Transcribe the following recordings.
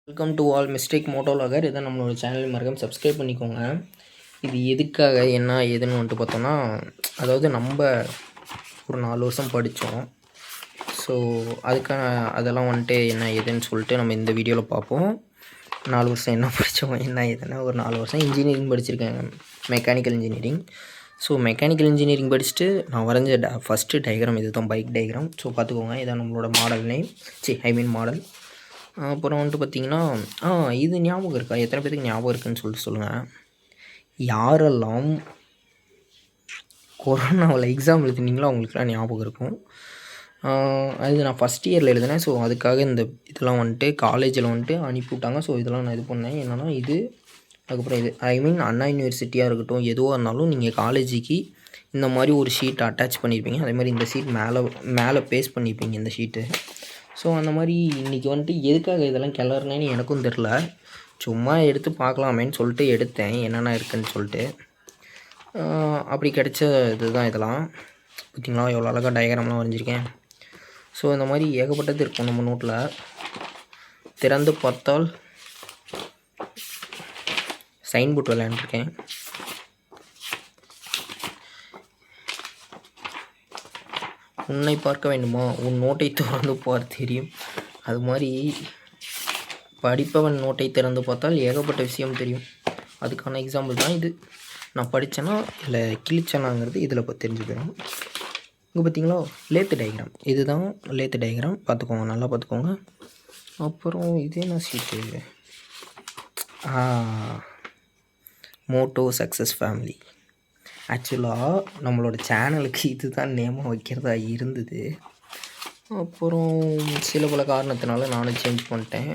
Welcome to all mistake மோட்டோலாகர். இதை நம்மளோட சேனல் மறக்காம சப்ஸ்கிரைப் பண்ணிக்கோங்க. இது எதுக்காக என்ன ஏதுன்னு வந்துட்டு பார்த்தோன்னா, அதாவது நம்ம ஒரு 4 வருஷம் படித்தோம். ஸோ அதுக்கான அதெல்லாம் வந்துட்டு என்ன ஏதுன்னு சொல்லிட்டு நம்ம இந்த வீடியோவில் பார்ப்போம். 4 வருஷம் என்ன படித்தோம் என்ன ஏதுன்னா, ஒரு 4 வருஷம் இன்ஜினியரிங் படிச்சிருக்கேன், mechanical engineering. So mechanical engineering படிச்சுட்டு நான் வரைஞ்ச ஃபஸ்ட்டு டயக்ராம் இது தான், பைக் டயக்ராம். ஸோ பார்த்துக்கோங்க, இதான் நம்மளோட மாடல் நேம் மாடல். அப்புறம் வந்துட்டு பார்த்திங்கன்னா, இது ஞாபகம் இருக்கா? எத்தனை பேருக்கு ஞாபகம் இருக்குதுன்னு சொல்லிட்டு சொல்லுங்கள். யாரெல்லாம் கொரோனாவில் எக்ஸாம் எழுதுனீங்களோ அவங்களுக்குலாம் ஞாபகம் இருக்கும். அது நான் ஃபஸ்ட் இயரில் எழுதினேன். ஸோ அதுக்காக இந்த இதெல்லாம் வந்துட்டு காலேஜில் வந்துட்டு அனுப்பிவிட்டாங்க. ஸோ இதெல்லாம் நான் இது பண்ணேன். என்னென்னா இது, அதுக்கப்புறம் இது, ஐ மீன் அண்ணா யூனிவர்சிட்டியாக இருக்கட்டும், எதுவாக இருந்தாலும் நீங்கள் காலேஜுக்கு இந்த மாதிரி ஒரு ஷீட் அட்டாச் பண்ணியிருப்பீங்க. அதே மாதிரி இந்த ஷீட் மேலே பேஸ்ட் பண்ணியிருப்பீங்க இந்த ஷீட்டு. ஸோ அந்த மாதிரி இன்றைக்கி வந்துட்டு எதுக்காக இதெல்லாம் கிளறுனேன்னு எனக்கும் தெரில. சும்மா எடுத்து பார்க்கலாமேன்னு சொல்லிட்டு எடுத்தேன், என்னென்ன இருக்குதுன்னு சொல்லிட்டு. அப்படி கிடைச்ச இது தான் இதெல்லாம். பார்த்திங்களா எவ்வளோ அழகாக டயக்ராம்லாம் வரைஞ்சிருக்கேன். ஸோ இந்த மாதிரி ஏகப்பட்டது இருக்கும் நம்ம நோட்டில். திறந்து பார்த்தால் சைன் போர்ட் விளையாண்டுருக்கேன். உன்னை பார்க்க வேண்டுமா, உன் நோட்டை திறந்து பார் தெரியும். அது மாதிரி படிப்பவன் நோட்டை திறந்து பார்த்தால் ஏகப்பட்ட விஷயம் தெரியும். அதுக்கான எக்ஸாம்பிள் தான் இது. நான் படித்தேன்னா இல்லை கிழிச்சேனாங்கிறது இதில் தெரிஞ்சுக்கிறோம். இங்கே பார்த்திங்களா லேத்து டயக்ராம், இதுதான் லேத்து டயக்ராம். பார்த்துக்கோங்க, நல்லா பார்த்துக்கோங்க. அப்புறம் இது என்ன ஷீட்டு, மோட்டோ சக்ஸஸ் ஃபேமிலி. ஆக்சுவலாக நம்மளோட சேனலுக்கு இது தான் நேமாக வைக்கிறதா இருந்தது. அப்புறம் சில பல காரணத்தினால நானும் சேஞ்ச் பண்ணிட்டேன்.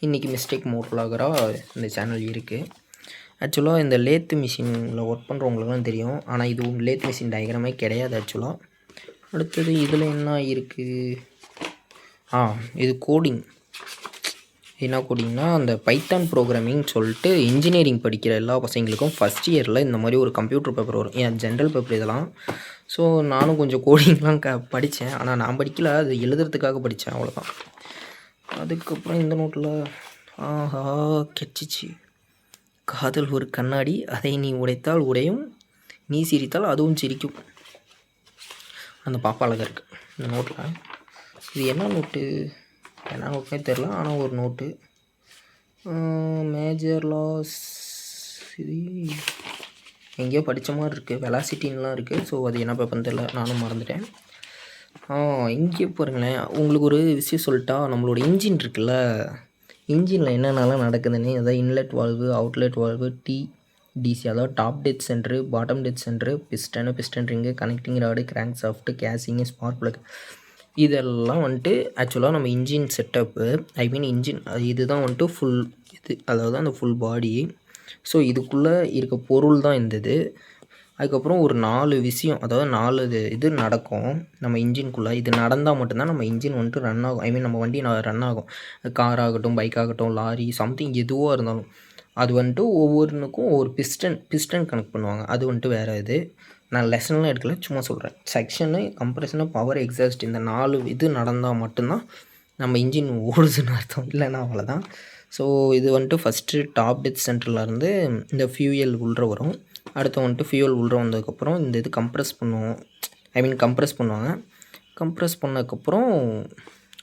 இன்றைக்கி மிஸ்டேக் மோட்டோலாகராக இந்த சேனல் இருக்குது. ஆக்சுவலாக இந்த லேத்து மிஷினில் ஒர்க் பண்ணுறவங்களுக்குலாம் தெரியும். ஆனால் இது லேத் மிஷின் டயக்ராமே கிடையாது ஆக்சுவலாக. அடுத்தது இதில் என்ன இருக்குது, இது கோடிங். என்ன கோடிங்னா அந்த பைத்தான் ப்ரோக்ராமிங் சொல்லிட்டு இன்ஜினியரிங் படிக்கிற எல்லா பசங்களுக்கும் ஃபஸ்ட் இயரில் இந்த மாதிரி ஒரு கம்ப்யூட்டர் பேப்பர் வரும், ஏன் ஜென்ரல் பேப்பர் இதெல்லாம். ஸோ நானும் கொஞ்சம் கோடிங்லாம் படித்தேன். ஆனால் நான் படிக்கல, அது எழுதுறதுக்காக படித்தேன், அவ்வளோதான். அதுக்கப்புறம் இந்த நோட்டில் கெச்சிச்சு. காதல் ஒரு கண்ணாடி, அதை நீ உடைத்தால் உடையும், நீ சிரித்தால் அதுவும் சிரிக்கும். அந்த பாப்பா அழகாக இருக்குது இந்த நோட்டில். இது என்ன நோட்டு, என்ன நோட்னே தெரில, ஆனால் ஒரு நோட்டு. மேஜர் லாஸ், இது எங்கேயோ படித்த மாதிரி இருக்குது, வெலாசிட்டின்லாம் இருக்குது. ஸோ அது என்ன பேப்பர்னு தெரில, நானும் மறந்துட்டேன். இங்கே பாருங்களேன், உங்களுக்கு ஒரு விஷயம் சொல்லிட்டா, நம்மளோட இன்ஜின் இருக்குல்ல, இன்ஜினில் என்னென்னலாம் நடக்குதுன்னு, அதாவது inlet valve, outlet valve, DC, அதாவது top dead centre, bottom dead centre, piston ring, connecting rod, crank shaft, casing, spark plug, இதெல்லாம் வந்துட்டு ஆக்சுவலாக நம்ம engine setup, I mean engine இதுதான் வந்துட்டு ஃபுல் இது, அதாவது அந்த ஃபுல் பாடி. ஸோ இதுக்குள்ளே இருக்க பொருள் தான் இந்த இது. அதுக்கப்புறம் ஒரு 4 விஷயம், அதாவது 4 இது நடக்கும் நம்ம இன்ஜின்குள்ளே. இது நடந்தால் மட்டும்தான் நம்ம இன்ஜின் வந்துட்டு ரன் ஆகும், ஐ மீன் நம்ம வண்டி ரன் ஆகும். கார் ஆகட்டும், பைக் ஆகட்டும், லாரி, சம்திங் எதுவாக இருந்தாலும் அது வந்துட்டு ஒவ்வொன்றுக்கும் ஒவ்வொரு பிஸ்டன் கனெக்ட் பண்ணுவாங்க. அது வந்துட்டு வேறு இது. நான் லெசன்லாம் எடுக்கல, சும்மா சொல்கிறேன். செக்ஷனு, கம்ப்ரெஷனு, பவர், எக்ஸாஸ்ட், இந்த 4 இது நடந்தால் மட்டும்தான் நம்ம இன்ஜின் ஓடுதுன்னு அர்த்தம், இல்லைன்னா அவ்வளோதான். ஸோ இது வந்துட்டு ஃபஸ்ட்டு டாப் டெத் சென்டர்லேருந்து இந்த ஃபியூயல் உள்ள வரும். அடுத்து வந்துட்டு ஃபியூயல் உள்ள வந்ததுக்கப்புறம் இந்த இது கம்ப்ரெஸ் பண்ணுவோம், ஐ மீன் கம்ப்ரெஸ் பண்ணுவாங்க. கம்ப்ரெஸ் பண்ணதுக்கப்புறம்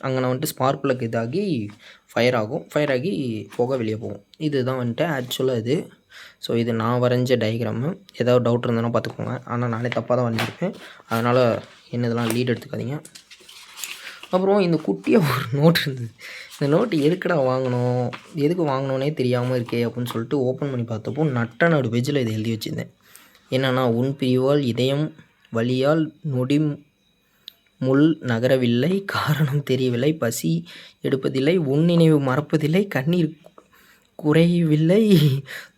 அங்கே நான் வந்துட்டு ஸ்பார்க் ப்ளக் இதாகி ஃபயர் ஆகும், ஃபயர் ஆகி புகை வெளியே போகும். இதுதான் வந்துட்டு ஆக்சுவலாக இது. ஸோ இது நான் வரைஞ்ச டயக்ராமு. ஏதாவது டவுட் இருந்ததுன்னா பார்த்துக்கோங்க. ஆனால் நானே தப்பாக தான் வரைஞ்சிருப்பேன், அதனால் என்னதெல்லாம் லீட் எடுத்துக்காதீங்க. அப்புறம் இந்த குட்டியாக ஒரு நோட் இருந்தது. இந்த நோட்டு எதுக்கடா வாங்கணும், எதுக்கு வாங்கினோன்னே தெரியாமல் இருக்கே அப்படின்னு சொல்லிட்டு ஓப்பன் பண்ணி பார்த்தப்போ நடு பேஜில் இதை எழுதி வச்சுருந்தேன். என்னென்னா, உன் பிரிவால் இதயம் வலியால் நொடி முள் நகரவில்லை, காரணம் தெரியவில்லை, பசி எடுப்பதில்லை, உன் நினைவு மறப்பதில்லை, கண்ணீர் குறையவில்லை,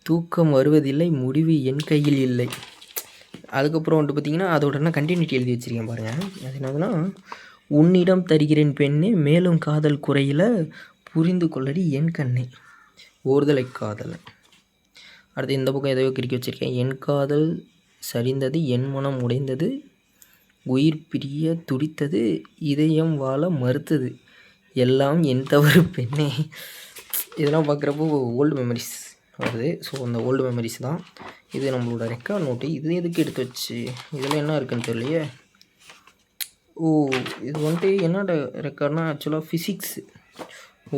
தூக்கம் வருவதில்லை, முடிவு என் கையில் இல்லை. அதுக்கப்புறம் வந்துட்டு பார்த்திங்கன்னா அதோட என்ன கண்டினியூட்டி எழுதி வச்சுருக்கேன் பாருங்கள். அது என்னதுன்னா, உன்னிடம் தருகிறேன் பெண்ணே, மேலும் காதல் குறையில, புரிந்து கொள்ளடி என் கண்ணே, ஓர்தலை காதல். அடுத்து இந்த பக்கம் எதையோ கிறுக்கி வச்சுருக்கேன். என் காதல் சரிந்தது, என் மனம் உடைந்தது, உயிர் பிரிய துடித்தது, இதயம் வாழ மறுத்தது, எல்லாம் என் தவறு பெண்ணே. இதெல்லாம் பார்க்குறப்போ ஓல்டு மெமரிஸ் வருது. ஸோ அந்த ஓல்டு மெமரிஸ் தான் இது. நம்மளோட ரெக்கார்ட் நோட்டு இது எதுக்கு எடுத்து வச்சு இதில் என்ன இருக்குன்னு தெரியலையே. ஓ, இது வந்துட்டு என்னோட ரெக்கார்ட்னா ஆக்சுவலாக ஃபிசிக்ஸு.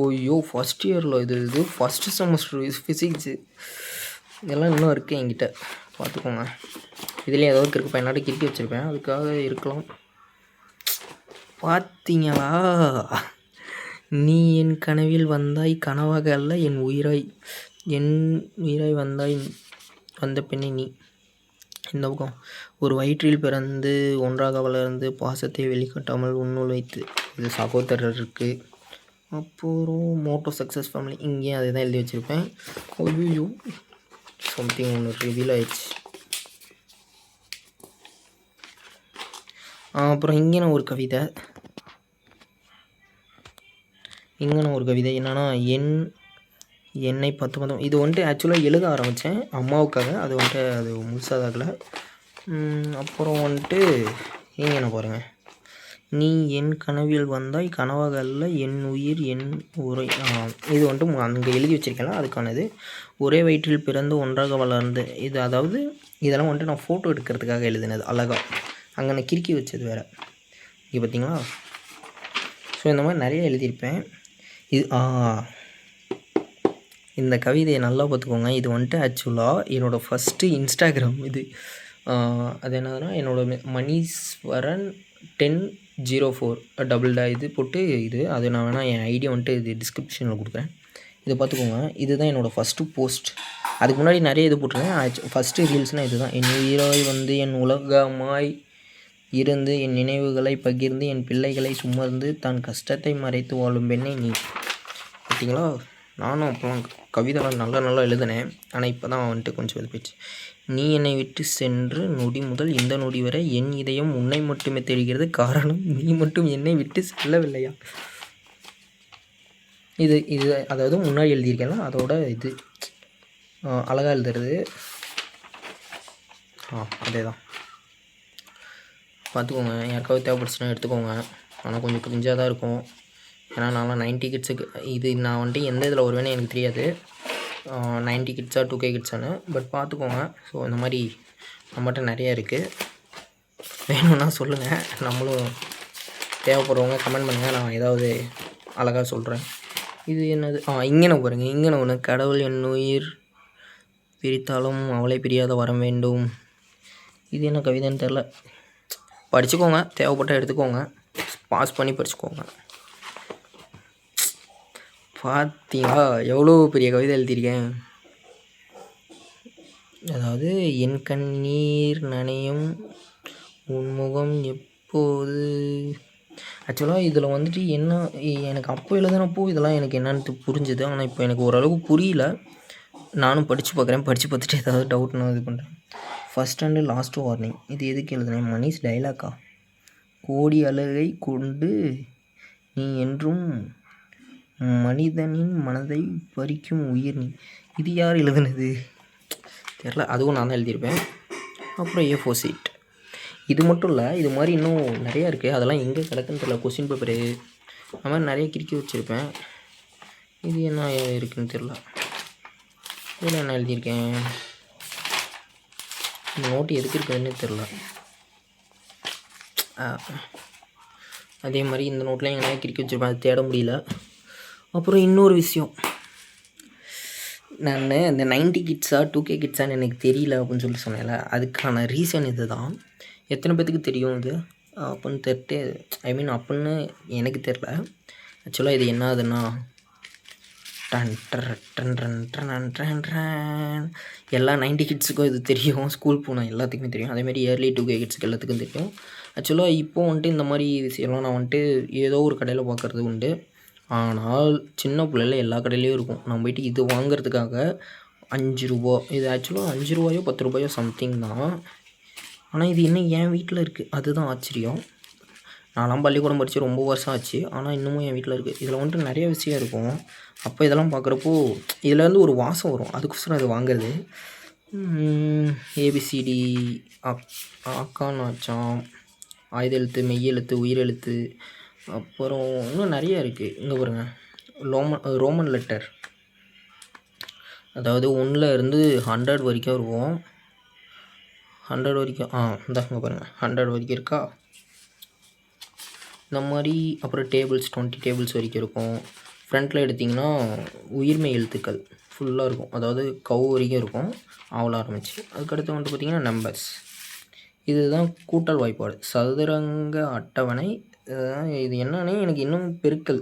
ஓய்யோ, ஃபஸ்ட் இயரில் இது ஃபஸ்ட்டு செமஸ்டர் ஃபிசிக்ஸு. இதெல்லாம் இன்னும் இருக்குது என்கிட்ட, பார்த்துக்கோங்க. இதுலேயும் ஏதாவது கிறுக்கு பையனாட்டு கிறுக்கி வச்சுருப்பேன், அதுக்காக இருக்கலாம். பார்த்தீங்களா, நீ என் கனவில் வந்தாய், கனவாக அல்ல என் உயிராய் வந்தாய், வந்த பெண்ணை நீ. இந்த பக்கம் ஒரு வயிற்றில் பிறந்து ஒன்றாக வளர்ந்து பாசத்தை வெளிக்காட்டாமல் உன்னுள் வைத்து, இது சகோதரர் இருக்குது. அப்புறம் மோட்டோ சக்ஸஸ் ஃபேமிலி, இங்கேயும் அதை தான் எழுதி வச்சுருப்பேன். ஐயோ, சம்திங் ஒன்று ரிவீல் ஆயிடுச்சு. அப்புறம் இங்கே நான் ஒரு கவிதை என்னென்னா, என்னை 10 இது வந்துட்டு ஆக்சுவலாக எழுத ஆரம்பித்தேன் அம்மாவுக்காக. அது வந்துட்டு அது முழுசாதாகலை. அப்புறம் வந்துட்டு இங்கே என்ன பாருங்கள், நீ என் கனவில் வந்தாய், கனவாக அல்ல என் உயிர் என் உரை. இது வந்துட்டு அங்கே எழுதி வச்சுருக்கேன், அதுக்கானது. ஒரே வயிற்றில் பிறந்து ஒன்றாக வளர்ந்து, இது அதாவது இதெல்லாம் வந்துட்டு நான் ஃபோட்டோ எடுக்கிறதுக்காக எழுதினது அழகாக. அங்கே நான் கிறுக்கி வச்சது வேறு. இங்கே பார்த்தீங்களா. ஸோ இந்த மாதிரி நிறைய எழுதியிருப்பேன். இது இந்த கவிதையை நல்லா பார்த்துக்கோங்க. இது வந்துட்டு ஆக்சுவலாக என்னோடய ஃபஸ்ட்டு இன்ஸ்டாகிராம் இது. அது என்னதுன்னா, என்னோடய மணீஸ்வரன் 1004 இது போட்டு இது. அது நான் வேணால் என் ஐடியா வந்துட்டு இது டிஸ்கிரிப்ஷனில் கொடுக்குறேன், இதை பார்த்துக்கோங்க. இதுதான் என்னோடய ஃபஸ்ட்டு போஸ்ட். அதுக்கு முன்னாடி நிறைய இது போட்டிருக்கேன். ஃபஸ்ட்டு ரீல்ஸ்னால் இது தான். என் உயிராய் வந்து என் உலகமாய் இருந்து என் நினைவுகளை பகிர்ந்து என் பிள்ளைகளை சுமர்ந்து தன் கஷ்டத்தை மறைத்து வாழும் பெண்ணை நீ. பார்த்தீங்களா, நானும் அப்போலாம் கவிதைலாம் நல்லா எழுதினேன். ஆனால் இப்போ தான் வந்துட்டு கொஞ்சம் இது போயிடுச்சு. நீ என்னை விட்டு சென்று நொடி முதல் இந்த நொடி வரை என் இதயம் உன்னை மட்டுமே தெரிகிறது, காரணம் நீ மட்டும் என்னை விட்டு செல்லவில்லையா. இது அதாவது முன்னாடி எழுதியிருக்கேன்ல, அதோட இது அழகாக எழுதுறது. அதே தான், பார்த்துக்கோங்க. யாருக்காவது தேவைப்படுச்சுன்னா எடுத்துக்கோங்க. ஆனால் கொஞ்சம் கிரிஞ்சாக தான் இருக்கும், ஏன்னா நான்லாம் 90 கிட்ஸுக்கு இது நான் வந்துட்டு எந்த இதில் வருவேன்னு எனக்கு தெரியாது, 90 கிட்ஸா 2K கிட்ஸானு. பட் பார்த்துக்கோங்க. ஸோ இந்த மாதிரி நம்மகிட்ட நிறையா இருக்குது, வேணும்னா சொல்லுங்கள். நம்மளும் தேவைப்படுறவங்க கமெண்ட் பண்ணுங்கள், நான் ஏதாவது அழகாக சொல்கிறேன். இது என்னது, இங்கே பாருங்கள், இங்கே ஒன்று, கடவுள் என் உயிர் பிரித்தாலும் அவளை பிரியாத வரம் வேண்டும். இது என்ன கவிதைன்னு தெரில, படிச்சுக்கோங்க, தேவைப்பட்டால் எடுத்துக்கோங்க, பாஸ் பண்ணி படிச்சுக்கோங்க. பார்த்தீங்களா, எவ்வளோ பெரிய கவிதை எழுதியிருக்கேன். அதாவது என் கண்ணீர் நனையும் உன்முகம் எப்போது. ஆக்சுவலாக இதில் வந்துட்டு என்ன, எனக்கு அப்போ எழுதுனப்போ இதெல்லாம் எனக்கு என்னன்னு புரிஞ்சுது. ஆனால் இப்போ எனக்கு ஓரளவுக்கு புரியல. நானும் படித்து பார்க்குறேன், படித்து பார்த்துட்டு ஏதாவது டவுட்னா இது பண்ணுறேன். ஃபஸ்ட் அண்டு லாஸ்ட் வார்னிங், இது எதுக்கு எழுதுனேன், மணிஷ் டைலாக்கா. கோடி அழகை கொண்டு நீ என்றும் மனிதனின் மனதை பறிக்கும் உயிர் நீ. இது யார் எழுதுனது தெரில, அதுவும் நான் தான் எழுதியிருப்பேன். அப்புறம் A4 சீட். இது மட்டும் இல்லை, இது மாதிரி இன்னும் நிறையா இருக்குது, அதெல்லாம் எங்கே கிடக்குன்னு தெரியல. கொஸ்டின் பேப்பரு அது மாதிரி நிறைய கிறுக்கி வச்சுருப்பேன். இது என்ன இருக்குதுன்னு தெரில. இதில் என்ன எழுதியிருக்கேன், இந்த நோட்டு எதுக்கு இருக்குதுன்னு தெரில. அதே மாதிரி இந்த நோட்டில் எங்கே கிறுக்கி வச்சுருப்பேன், அது தேட முடியல. அப்புறம் இன்னொரு விஷயம், நான் இந்த 90 கிட்ஸா 2K கிட்ஸான்னு எனக்கு தெரியல அப்படின்னு சொல்லி சொன்னேன்ல, அதுக்கான ரீசன் இது தான். எத்தனை பேத்துக்கு தெரியும் இது அப்படின்னு தெரிட்டு, அப்படின்னு எனக்கு தெரில. ஆக்சுவலாக இது என்னதுன்னா, எல்லா 90 கிட்ஸுக்கும் இது தெரியும், ஸ்கூல் போனால் எல்லாத்துக்குமே தெரியும். அதேமாதிரி இயர்லி 2K கிட்ஸுக்கு எல்லாத்துக்கும் தெரியும். ஆக்சுவலாக இப்போது வந்துட்டு இந்த மாதிரி விஷயம்லாம் நான் வந்துட்டு ஏதோ ஒரு கடையில் பார்க்குறது உண்டு. ஆனால் சின்ன பிள்ளைல எல்லா கடையிலையும் இருக்கும். நான் போய்ட்டு இது வாங்கிறதுக்காக 5 ரூபா, இது ஆக்சுவலாக 5 ரூபாயோ 10 ரூபாயோ சம்திங் தான். ஆனால் இது இன்னும் என் வீட்டில் இருக்குது, அதுதான் ஆச்சரியம். நான்லாம் பள்ளிக்கூடம் படித்து ரொம்ப வருஷம் ஆச்சு, ஆனால் இன்னமும் என் வீட்டில் இருக்குது. இதில் வந்துட்டு நிறைய விஷயம் இருக்கும். அப்போ இதெல்லாம் பார்க்குறப்போ இதிலேருந்து ஒரு வாசம் வரும், அதுக்கோசரம் இது வாங்குறது. ABCD, அக்கான் ஆச்சாம், ஆயுத எழுத்து, மெய்யெழுத்து, உயிரெழுத்து, அப்புறம் இன்னும் நிறையா இருக்குது. இங்கே பாருங்கள், ரோமன் லெட்டர், அதாவது 1ல் இருந்து 100 வரைக்கும் இருக்கும். 100 வரைக்கும் இந்தாங்க பாருங்கள், 100 வரைக்கும் இருக்கா. இந்த மாதிரி அப்புறம் டேபிள்ஸ் 20 டேபிள்ஸ் வரைக்கும் இருக்கும். ஃப்ரண்ட்டில் எடுத்திங்கன்னா உயிர்மை எழுத்துக்கள் ஃபுல்லாக இருக்கும், அதாவது கவு வரைக்கும் இருக்கும், ஆவல ஆரம்பிச்சு. அதுக்கடுத்து வந்துட்டு பார்த்திங்கன்னா நம்பர்ஸ், இதுதான் கூட்டல் வாய்ப்பாடு. சதுரங்க அட்டவணை, இது என்னன்னே எனக்கு இன்னும் பெருக்கல்,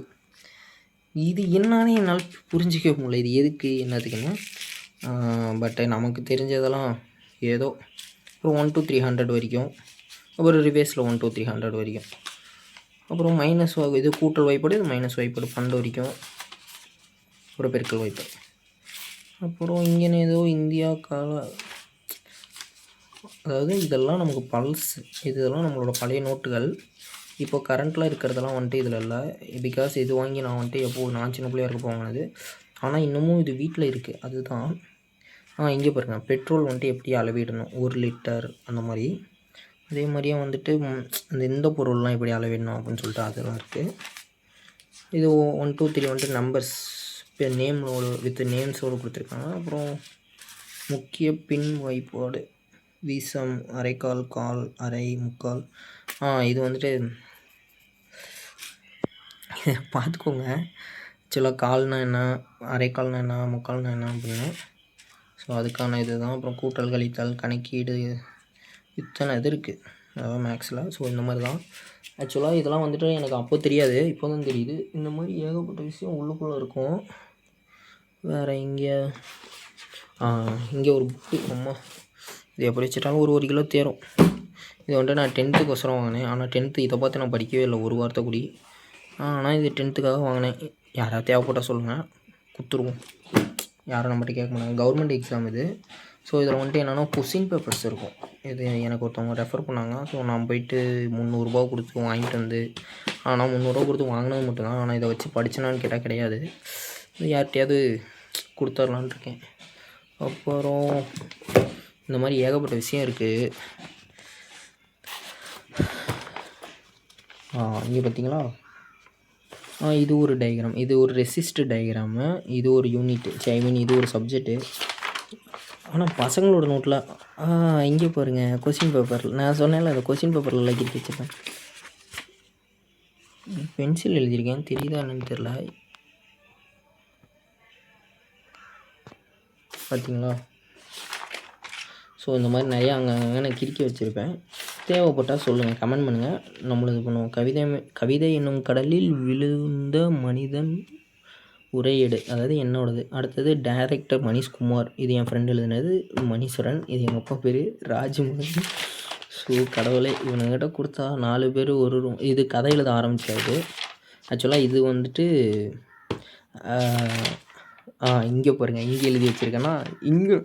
இது என்னன்னு என்னால் புரிஞ்சிக்க முடியல, இது எதுக்கு என்னத்துக்குன்னு. பட் நமக்கு தெரிஞ்சதெல்லாம் ஏதோ அப்புறம் 1 to 300 வரைக்கும், அப்புறம் ரிவேஸில் 1 to 300 வரைக்கும், அப்புறம் மைனஸ் இது கூட்டல் வாய்ப்பாடு, இது மைனஸ் வாய்ப்பாடு 12 வரைக்கும், அப்புறம் பெருக்கல் வாய்ப்பாடு. அப்புறம் இங்கே ஏதோ இந்தியா கால, அதாவது இதெல்லாம் நமக்கு பல்ஸ், இதெல்லாம் நம்மளோட பழைய நோட்டுகள். இப்போ கரண்ட்டில் இருக்கிறதெல்லாம் வந்துட்டு இதில் இல்லை, பிகாஸ் இது வாங்கி நான் வந்துட்டு எப்போது நான் சின்ன பிள்ளையா இருக்க வாங்கினது. ஆனால் இன்னமும் இது வீட்டில் இருக்குது. அதுதான் இங்கே பாருங்கள், பெட்ரோல் வந்துட்டு எப்படி அளவிடணும், 1 லிட்டர் அந்த மாதிரி. அதே மாதிரியே வந்துட்டு இந்த பொருள்லாம் எப்படி அளவிடணும் அப்படின்னு சொல்லிட்டு அதெல்லாம் இருக்குது. இது 1 2 3 வந்துட்டு நம்பர்ஸ் இப்போ நேமோடு வித் நேம்ஸோடு கொடுத்துருக்காங்க. அப்புறம் முக்கிய பின் வாய்ப்பாடு, வீசம், அரைக்கால், கால், அரை, முக்கால். இது வந்துட்டு பார்த்துக்கோங்க, ஆக்சுவலாக கால்னா என்ன, அரைக்கால்னா என்ன, முக்கால்னா என்ன அப்படின்னு. ஸோ அதுக்கான இது தான். அப்புறம் கூட்டல், கழித்தல், கணக்கீடு, இத்தனை இது இருக்குது அதாவது மேக்ஸில். ஸோ இந்த மாதிரி தான். ஆக்சுவலாக இதெல்லாம் வந்துட்டு எனக்கு அப்போ தெரியாது, இப்போ தான் தெரியுது. இந்த மாதிரி ஏகப்பட்ட விஷயம் உள்ளுக்குள்ளே இருக்கும். வேறு இங்கே ஒரு புக்கு, அம்மா இது எப்படி வச்சுட்டாலும் ஒரு கிலோ தேரும். இது வந்துட்டு நான் 10th வாங்கினேன். ஆனால் 10th இதை பார்த்து நான் படிக்கவே இல்லை ஒரு வாரத்தை கூடி. ஆனால் இது 10th வாங்கினேன். யாராவது தேவைப்பட்டால் சொல்லுங்கள், கொடுத்துருவோம். யாரும் நம்மகிட்ட கேட்க மாட்டாங்க. கவர்மெண்ட் எக்ஸாம் இது. ஸோ இதில் வந்துட்டு என்னென்னா கொஷின் பேப்பர்ஸ் இருக்கும். இது எனக்கு ஒருத்தவங்க ரெஃபர் பண்ணாங்க. ஸோ நான் போயிட்டு 300 ரூபா கொடுத்து வாங்கிட்டு வந்து, ஆனால் 300 ரூபா கொடுத்து வாங்கினது மட்டும்தான். ஆனால் இதை வச்சு படிச்சேனான்னு கேட்டால் கிடையாது, யார்கிட்டையாவது கொடுத்துர்லான்னு இருக்கேன். அப்புறம் இந்த மாதிரி ஏகப்பட்ட விஷயம் இருக்குது. இங்கே பார்த்தீங்களா, இது ஒரு டயக்ராம், இது ஒரு ரெசிஸ்ட் டயக்ராமு, இது ஒரு யூனிட், இது ஒரு சப்ஜெக்ட்டு. ஆனால் பசங்களோட நோட்டில் இங்கே பாருங்கள், கொஷின் பேப்பரில் நான் சொன்னேன்ல, அந்த கொஷின் பேப்பரில் லைக்கிட்டு வச்சுருப்பேன். பென்சில் எழுதியிருக்கேன், தெரியுதா என்னன்னு தெரில, பார்த்தீங்களா. ஸோ இந்த மாதிரி நிறையா அங்கே நான் கிறுக்கி வச்சுருப்பேன். தேவைப்பட்டால் சொல்லுங்கள், கமெண்ட் பண்ணுங்கள், நம்மளும் இது பண்ணுவோம். கவிதை என்னும் கடலில் விழுந்த மனிதன் உரையீடு, அதாவது என்னோடது. அடுத்தது டைரக்டர் மணிஷ்குமார், இது என் ஃப்ரெண்டு எழுதினது. மணீஸ்வரன், இது எங்கள் அப்பா பேர். ராஜ்மோகன். ஸோ கடவுளே, இவனுங்கிட்ட கொடுத்தா 4 பேர் ஒரு ரூம். இது கதை எழுத ஆரம்பிச்சாது. ஆக்சுவலாக இது வந்துட்டு இங்கே பாருங்கள், இங்கே எழுதி வச்சுருக்கேன்னா இங்கே,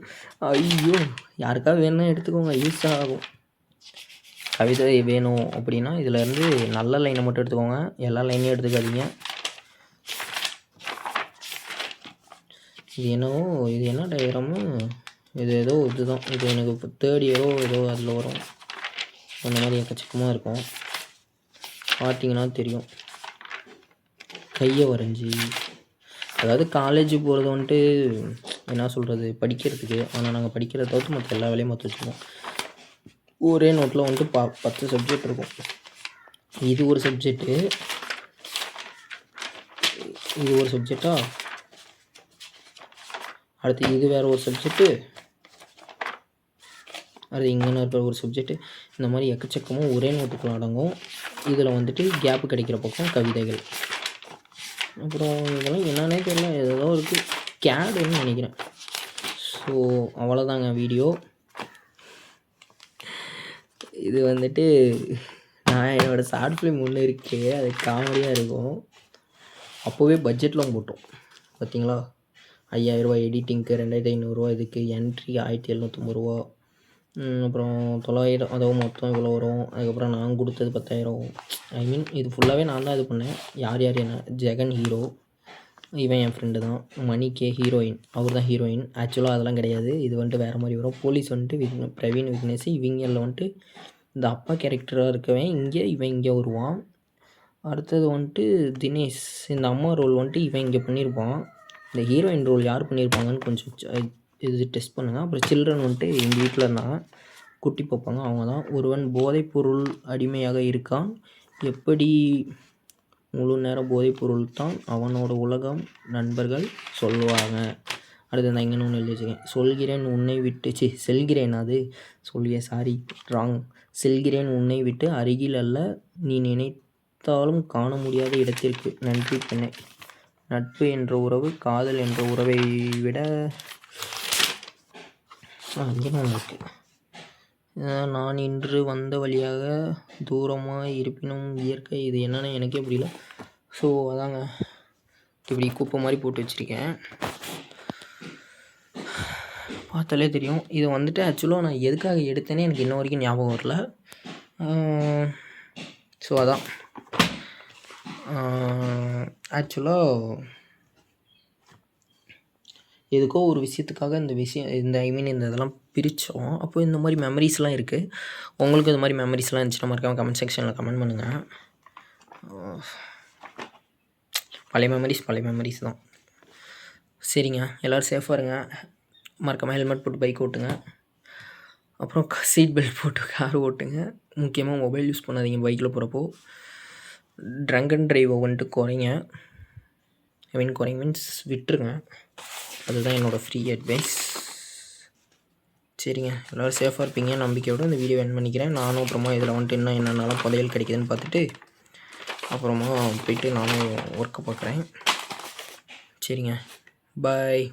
ஐயோ யாருக்காவது வேணும்னா எடுத்துக்கோங்க, யூஸ் ஆகும். கவிதை வேணும் அப்படின்னா இதிலேருந்து நல்ல லைனை மட்டும் எடுத்துக்கோங்க, எல்லா லைனையும் எடுத்துக்காதீங்க. இது என்னவோ, இது என்ன டயக்ராமு, இது ஏதோ இதுதான், இது எனக்கு இப்போ 3rd இயரோ ஏதோ அதில் வரும். அந்த மாதிரி எக்கச்சக்கமாக இருக்கும், பார்த்தீங்கன்னா தெரியும். கையை வரைஞ்சி, அதாவது காலேஜ் போகிறது வந்துட்டு என்ன சொல்கிறது, படிக்கிறதுக்கு. ஆனால் நாங்கள் படிக்கிறத தவிர்த்து மற்ற எல்லா வேலையும் பார்த்து வச்சுருக்கோம். ஒரே நோட்டில் வந்துட்டு 10 சப்ஜெக்ட் இருக்கும். இது ஒரு சப்ஜெக்ட்டு, இது ஒரு சப்ஜெக்டா, அடுத்து இது வேறு ஒரு சப்ஜெக்ட்டு, அது இங்கே இருக்கிற ஒரு சப்ஜெக்ட்டு. இந்த மாதிரி எக்கச்சக்கமும் ஒரே நோட்டுக்குள்ள அடங்கும். இதில் வந்துட்டு கேப்பு கிடைக்கிற பக்கம் கவிதைகள். அப்புறம் இதெல்லாம் என்னன்னே தெரியல, ஏதோ இருக்குது, கேடுன்னு நினைக்கிறேன். ஸோ அவ்வளோதாங்க வீடியோ. இது வந்துட்டு நான் என்னோடய ஷார்ட் ஃபிலிம் ஒன்று இருக்குது, அது காமெடியாக இருக்கும். அப்போவே பட்ஜெட்லாம் போட்டோம், பார்த்தீங்களா. 5000 ரூபா எடிட்டிங்க்கு, 2500 ரூபா இதுக்கு, என்ட்ரி 1750 ரூபா, அப்புறம் 900, அதுவும் மொத்தம் இவ்வளோ வரும். அதுக்கப்புறம் நான் கொடுத்தது 10,000. ஐ மீன் இது ஃபுல்லாகவே நான் தான் இது பண்ணேன். யார் என்ன, ஜெகன் ஹீரோ, இவன் என் ஃப்ரெண்டு தான். மணிக்கே ஹீரோயின், அவர் தான் ஹீரோயின். ஆக்சுவலாக அதெல்லாம் கிடையாது, இது வந்துட்டு வேறு மாதிரி வரும். போலீஸ் வந்துட்டு பிரவீன், விக்னேஷ், இவங்களில் வந்துட்டு இந்த அப்பா கேரக்டராக இருக்கவன் இங்கே, இவன் இங்கே வருவான். அடுத்தது வந்துட்டு தினேஷ். இந்த அம்மா ரோல் வந்துட்டு இவன் இங்கே பண்ணியிருப்பான். இந்த ஹீரோயின் ரோல் யார் பண்ணியிருப்பாங்கன்னு கொஞ்சம் இது டெஸ்ட் பண்ணுங்கள். அப்புறம் சில்ட்ரன் வந்துட்டு எங்கள் வீட்டில் இருந்தாங்க, குட்டி பார்ப்பாங்க, அவங்க தான். ஒருவன் போதைப்பொருள் அடிமையாக இருக்கான், எப்படி முழு நேரம் போதைப்பொருள் தான் அவனோட உலகம், நண்பர்கள் சொல்லுவாங்க. அடுத்து நான் இங்கேன்னு ஒன்று எழுதி வச்சுக்கேன். சொல்கிறேன் உன்னை விட்டு செல்கிறேன், அது சொல்கிறேன், சாரி ராங். செல்கிறேன் உன்னை விட்டு, அருகில் அல்ல, நீ நினைத்தாலும் காண முடியாத இடத்திற்கு. நன்றி பெண்ணே. நட்பு என்ற உறவு காதல் என்ற உறவை விட இங்கேன்னு ஒன்று இருக்குது. நான் இன்று வந்த வழியாக தூரமாக இருப்பினும் இயற்கை. இது என்னென்னு எனக்கே புரியல. ஸோ அதாங்க, இப்படி குப்பை மாதிரி போட்டு வச்சுருக்கேன், பார்த்தாலே தெரியும். இது வந்துட்டு ஆக்சுவலாக நான் எதுக்காக எடுத்தேனே எனக்கு இன்ன வரைக்கும் ஞாபகம் வரல. ஸோ அதான் ஆக்சுவலாக எதுக்கோ ஒரு விஷயத்துக்காக இந்த இதெல்லாம் பிரித்தோம். அப்போ இந்த மாதிரி மெமரிஸ்லாம் இருக்குது. உங்களுக்கு இது மாதிரி மெமரிஸ்லாம் இருந்துச்சுன்னா மறக்காமல் கமெண்ட் செக்ஷனில் கமெண்ட் பண்ணுங்கள். பழைய மெமரிஸ் தான். சரிங்க, எல்லோரும் சேஃபாக இருங்க. மறக்காமல் ஹெல்மெட் போட்டு பைக் ஓட்டுங்க. அப்புறம் சீட் பெல்ட் போட்டு கார் ஓட்டுங்க. முக்கியமாக மொபைல் யூஸ் பண்ணாதீங்க பைக்கில் போகிறப்போ. ட்ரங்க் அண்ட் ட்ரைவை வந்துட்டு குறைங்க. குறைங்க மீன்ஸ் விட்டுருங்க. அதுதான் என்னோடய ஃப்ரீ அட்வைஸ். சரிங்க, எல்லோரும் சேஃபாக இருப்பீங்க நம்பிக்கையோடு இந்த வீடியோ எண்ட் பண்ணிக்கிறேன். நானும் அப்புறமா இதில் வந்துட்டு என்னென்னலாம் புதையல் கிடைக்குதுன்னு பார்த்துட்டு அப்புறமா போய்ட்டு நானும் ஒர்க்கை பார்க்குறேன். சரிங்க, பாய்.